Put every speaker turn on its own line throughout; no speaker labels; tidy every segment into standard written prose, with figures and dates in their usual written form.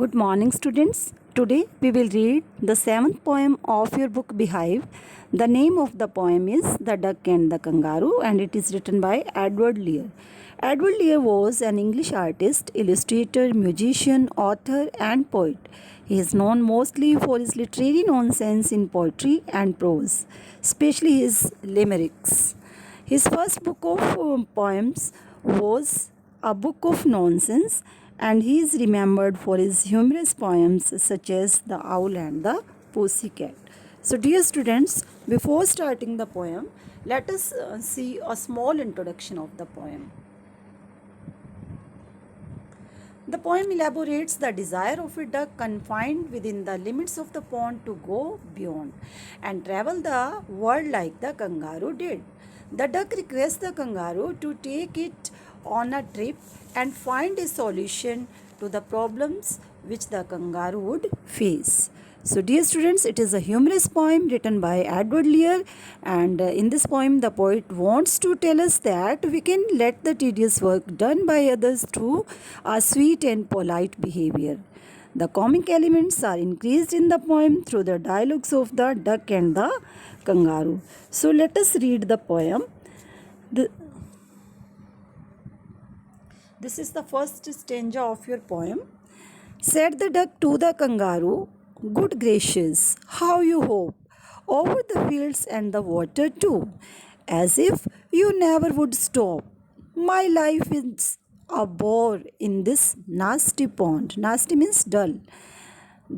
Good morning, students. Today we will read the seventh poem of your book Beehive. The name of the poem is The Duck and the Kangaroo, and it is written by Edward Lear. Edward Lear was an English artist, illustrator, musician, author, and poet. He is known mostly for his literary nonsense in poetry and prose, especially his limericks. His first book of poems was a book of nonsense, and he is remembered for his humorous poems such as The Owl and the Pussycat. So, dear students, before starting the poem, let us see a small introduction of the poem. The poem elaborates the desire of a duck confined within the limits of the pond to go beyond and travel the world like the kangaroo did. The duck requests the kangaroo to take it on a trip and find a solution to the problems which the kangaroo would face. So, dear students, it is a humorous poem written by Edward Lear, and in this poem, the poet wants to tell us that we can let the tedious work done by others through our sweet and polite behavior. The comic elements are increased in the poem through the dialogues of the duck and the kangaroo. So, let us read the poem. This is the first stanza of your poem. Said the duck to the kangaroo, "Good gracious, how you hop over the fields and the water too, as if you never would stop. My life is a bore in this nasty pond." Nasty means dull,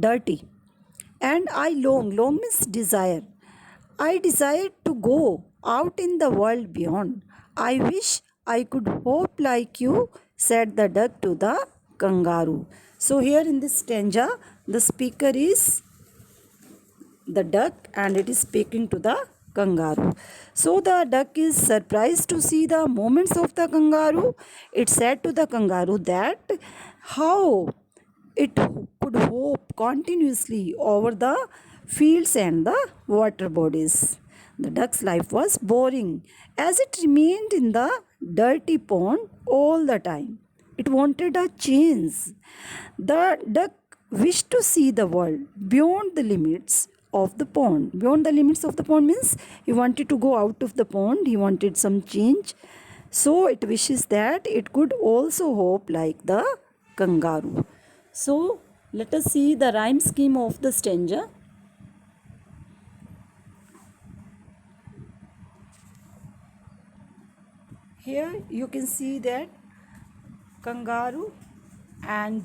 dirty. And I long means desire. I desire to go out in the world beyond. I wish I could hope like you, said the duck to the kangaroo. So, here in this stanza, the speaker is the duck and it is speaking to the kangaroo. So, the duck is surprised to see the movements of the kangaroo. It said to the kangaroo that how it could hope continuously over the fields and the water bodies. The duck's life was boring as it remained in the dirty pond all the time. It wanted a change. The duck wished to see the world beyond the limits of the pond. Beyond the limits of the pond means he wanted to go out of the pond, he wanted some change. So it wishes that it could also hope like the kangaroo. So let us see the rhyme scheme of the stanza. Here you can see that kangaroo and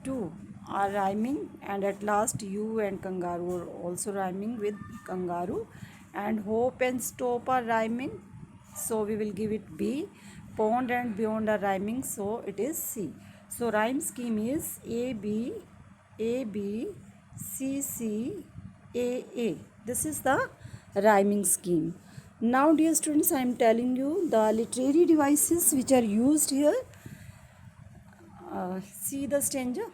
two are rhyming, and at last you and kangaroo are also rhyming with kangaroo, and hope and stop are rhyming, so we will give it B. Pond and beyond are rhyming, so it is C. So rhyme scheme is A B C C A. This is the rhyming scheme. Now, dear students, I am telling you the literary devices which are used here. See the stanza.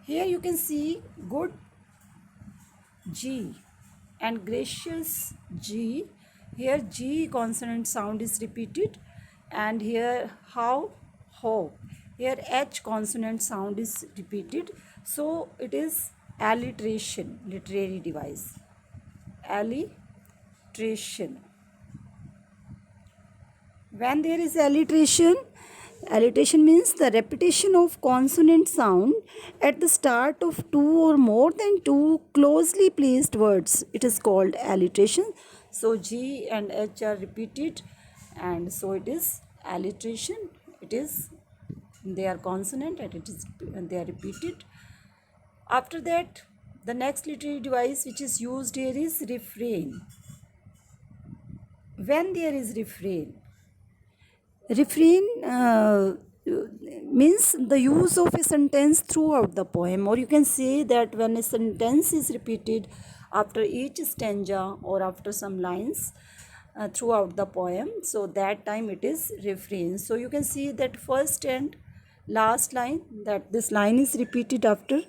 Here you can see good G and gracious G. Here G consonant sound is repeated, and here how, ho. Here H consonant sound is repeated. So it is alliteration, literary device. Alliteration. When there is alliteration means the repetition of consonant sound at the start of two or more than two closely placed words. It is called alliteration. So G and H are repeated, and so it is alliteration. They are consonant and they are repeated. After that, the next literary device which is used here is refrain. When there is refrain means the use of a sentence throughout the poem, or you can say that when a sentence is repeated after each stanza or after some lines throughout the poem, so that time it is refrain. So you can see that first and last line, that this line is repeated after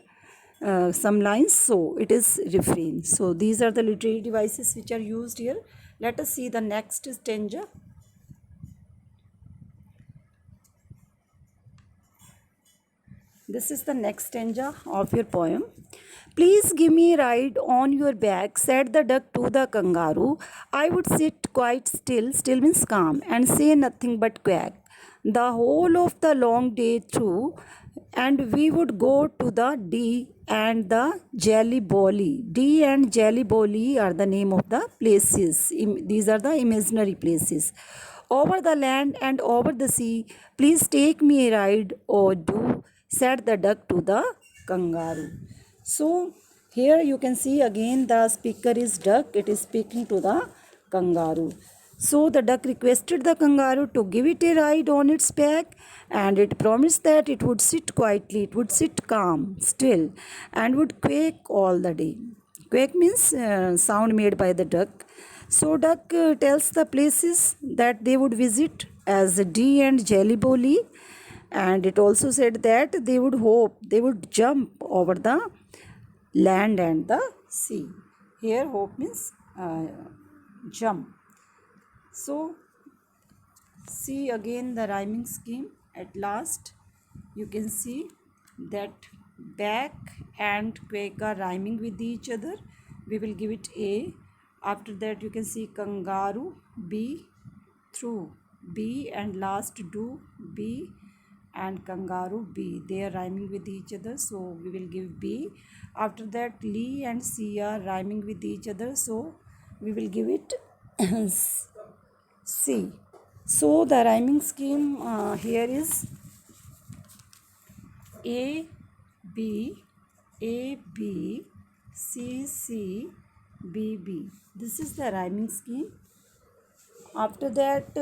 some lines, so it is refrain. So these are the literary devices which are used here. Let us see the next stanza. This is the next stanza of your poem. Please give me a ride on your back, said the duck to the kangaroo. I would sit quite still, still means calm, and say nothing but quack the whole of the long day through, and we would go to the D and the Jelly Bolly. D and Jelly Bolly are the name of the places. These are the imaginary places. Over the land and over the sea, please take me a ride, or do, said the duck to the kangaroo. So, here you can see again the speaker is duck, it is speaking to the kangaroo. So, the duck requested the kangaroo to give it a ride on its back, and it promised that it would sit quietly, it would sit calm, still, and would quake all the day. Quake means sound made by the duck. So duck tells the places that they would visit as D and Jelly Bolly, and it also said that they would hope, they would jump over the land and the sea. Here hope means jump. So see again the rhyming scheme. At last you can see that back and quake are rhyming with each other. We will give it A. After that you can see kangaroo, B, through, B, and last do, B, and kangaroo, B. They are rhyming with each other, so we will give B. After that Lee and C are rhyming with each other, so we will give it C. So the rhyming scheme here is A, B, A, B, C, C, B, B. This is the rhyming scheme. After that,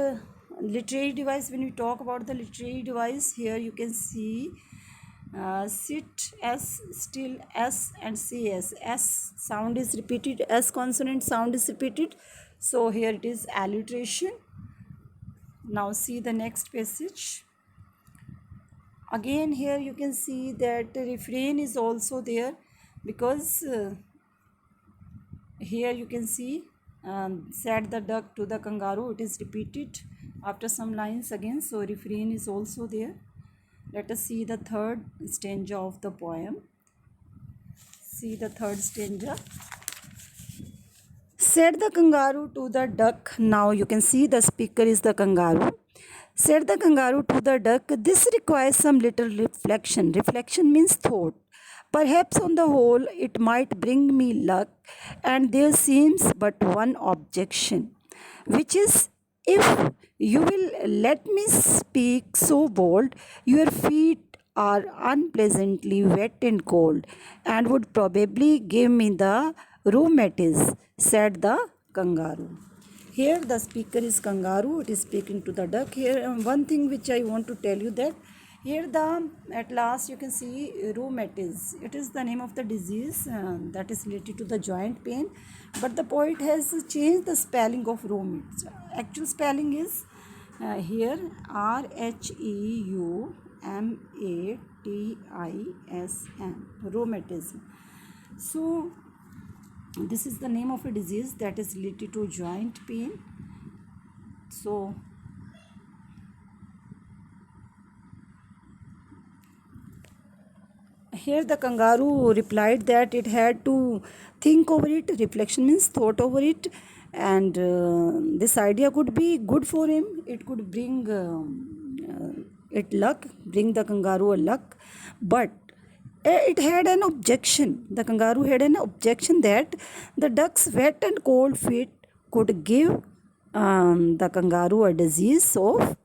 literary device, when we talk about the literary device, here you can see sit, S, still, S, and C, S. S sound is repeated, S consonant sound is repeated. So here it is alliteration. Now see the next passage. Again here you can see that refrain is also there, because here you can see said the duck to the kangaroo, it is repeated after some lines again, so refrain is also there. Let us see the third stanza of the poem. See the third stanza. Said the kangaroo to the duck. Now you can see the speaker is the kangaroo. Said the kangaroo to the duck, this requires some little reflection. Reflection means thought. Perhaps on the whole it might bring me luck, and there seems but one objection, which is, if you will let me speak so bold, your feet are unpleasantly wet and cold, and would probably give me the rheumatiz, said the kangaroo. Here the speaker is kangaroo, it is speaking to the duck. Here one thing which I want to tell you, that here the at last you can see rheumatiz. It is the name of the disease that is related to the joint pain, but the poet has changed the spelling of rheumatiz. Actual spelling is here rheumatism, rheumatism. So this is the name of a disease that is related to joint pain. So here the kangaroo replied that it had to think over it. Reflection means thought over it, and this idea could be good for him. It could bring it luck, bring the kangaroo a luck, but it had an objection. The kangaroo had an objection that the duck's wet and cold feet could give the kangaroo a disease of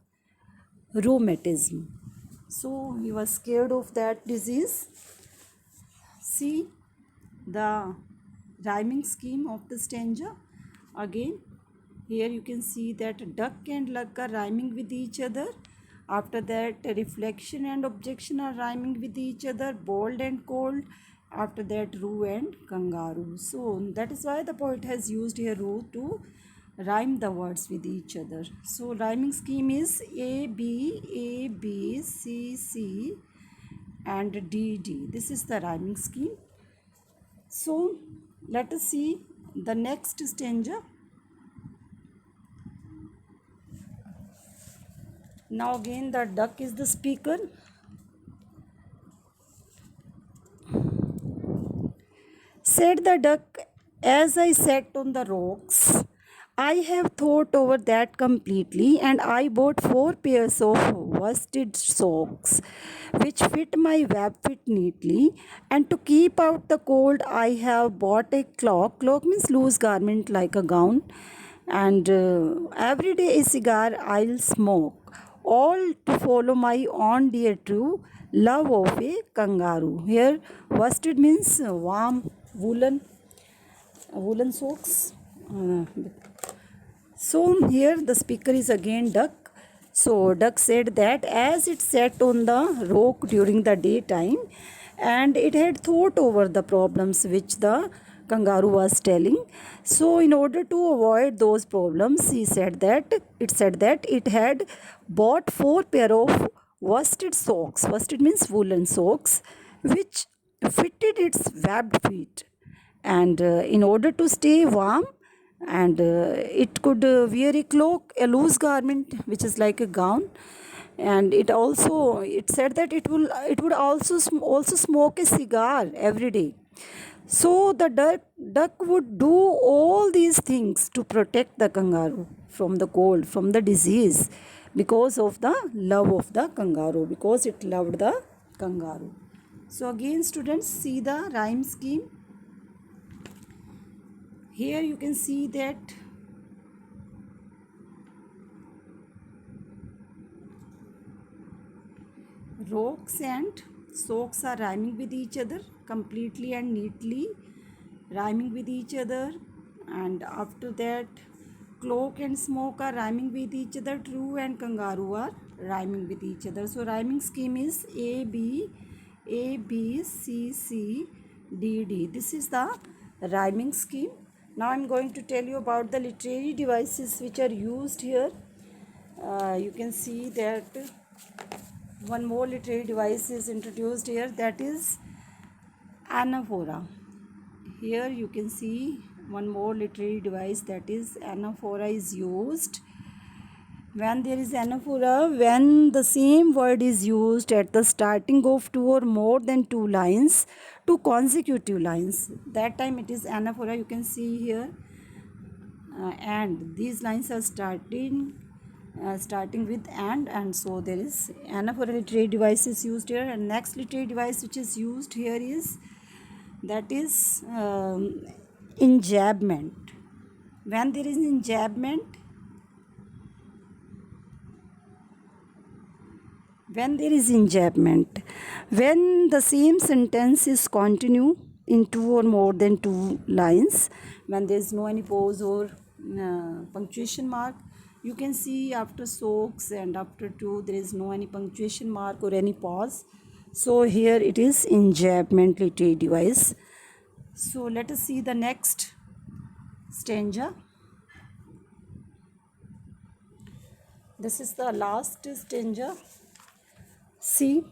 rheumatism. So he was scared of that disease. See the rhyming scheme of the stanza. Again, here you can see that duck and luck are rhyming with each other. After that, reflection and objection are rhyming with each other. Bold and cold. After that, roo and kangaroo. So that is why the poet has used here roo to rhyme the words with each other. So rhyming scheme is A, B, C, C, and D, D. This is the rhyming scheme. So let us see the next stanza. Now again the duck is the speaker. Said the duck, as I sat on the rocks. I have thought over that completely, and I bought 4 pairs of worsted socks which fit my web fit neatly. And to keep out the cold, I have bought a cloak. Cloak means loose garment like a gown. And every day a cigar I'll smoke, all to follow my own dear true love of a kangaroo. Here, worsted means warm woolen socks. So here the speaker is again duck. So duck said that as it sat on the rock during the daytime, and it had thought over the problems which the kangaroo was telling. So in order to avoid those problems, it had bought 4 pair of worsted socks. Worsted means woolen socks, which fitted its webbed feet. And in order to stay warm, and it could wear a cloak, a loose garment which is like a gown. And it said that it would also smoke a cigar every day. So the duck would do all these things to protect the kangaroo from the cold, from the disease, because of the love of the kangaroo, because it loved the kangaroo. So again, students, see the rhyme scheme. Here you can see that rocks and socks are rhyming with each other completely and neatly, rhyming with each other. And after that, cloak and smoke are rhyming with each other. True and kangaroo are rhyming with each other. So rhyming scheme is A B C D D. This is the rhyming scheme. Now I'm going to tell you about the literary devices which are used here. You can see that one more literary device is introduced here, that is anaphora. Here you can see one more literary device, that is anaphora is used. When there is anaphora, when the same word is used at the starting of 2 or more than 2 lines, 2 consecutive lines, that time it is anaphora. You can see here, and these lines are starting with and so there is anaphora literary device is used here. And next literary device which is used here is, that is enjambment. When there is enjambment, when the same sentence is continue in 2 or more than 2 lines, when there is no any pause or punctuation mark. You can see after socks and after 2 there is no any punctuation mark or any pause. So here it is enjambment literary device. So let us see the next stanza. This is the last stanza. See,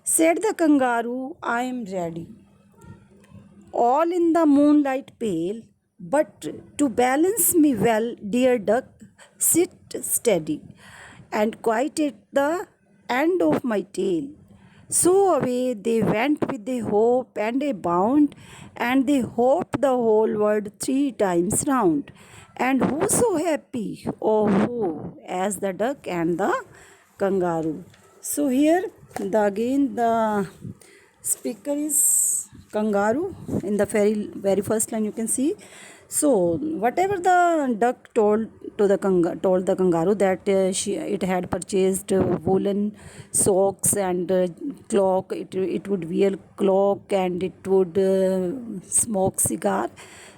said the kangaroo, I am ready, all in the moonlight pale, but to balance me well, dear duck, sit steady and quite at the end of my tail. So away they went with a hope and a bound, and they hopped the whole world 3 times round. And who so happy, oh who, as the duck and the kangaroo. So here the speaker is kangaroo. In the very first line you can see. So whatever the duck told the kangaroo that it had purchased woolen socks and cloak. It would wear cloak and it would smoke cigar.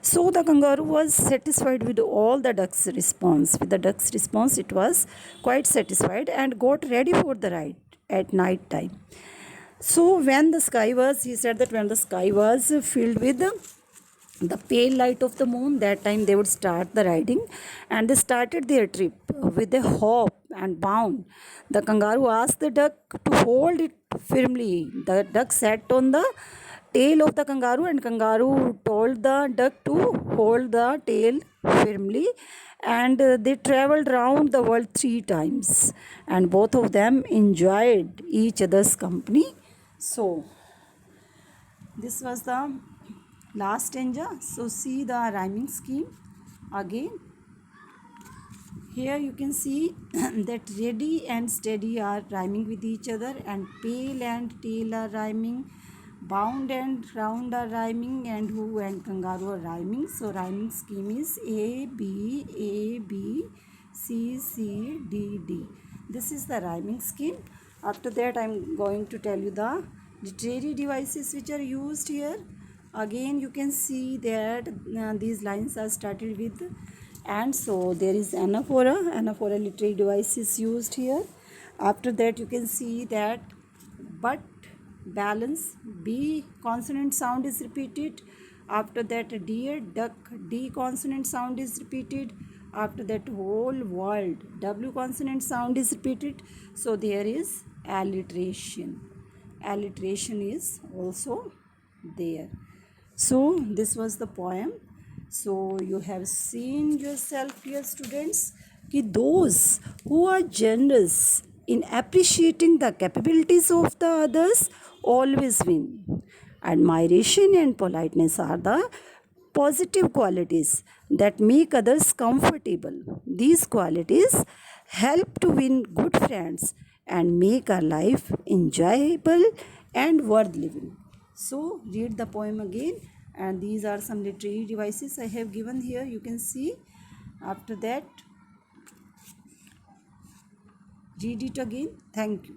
So the kangaroo was satisfied with all the duck's response. With the duck's response, it was quite satisfied and got ready for the ride at night time. So he said that when the sky was filled with the pale light of the moon, that time they would start the riding, and they started their trip with a hop and bound. The kangaroo asked the duck to hold it firmly. The duck sat on the tail of the kangaroo, and kangaroo told the duck to hold the tail firmly. And they traveled round the world 3 times, and both of them enjoyed each other's company. So this was the last stanza. So see the rhyming scheme again. Here you can see that ready and steady are rhyming with each other, and pale and tail are rhyming, bound and round are rhyming, and who and kangaroo are rhyming. So rhyming scheme is A B C C D D. This is the rhyming scheme. After that I am going to tell you the literary devices which are used here. Again you can see that these lines are started with and, so there is anaphora literary device is used here. After that you can see that but, balance, B consonant sound is repeated. After that deer, duck, D consonant sound is repeated. After that whole world, W consonant sound is repeated. So there is alliteration. Alliteration is also there. So this was the poem. So you have seen yourself, dear students, कि those who are generous in appreciating the capabilities of the others always win. Admiration and politeness are the positive qualities that make others comfortable. These qualities help to win good friends and make our life enjoyable and worth living. So read the poem again, and these are some literary devices I have given here. You can see. After that, read it again. Thank you.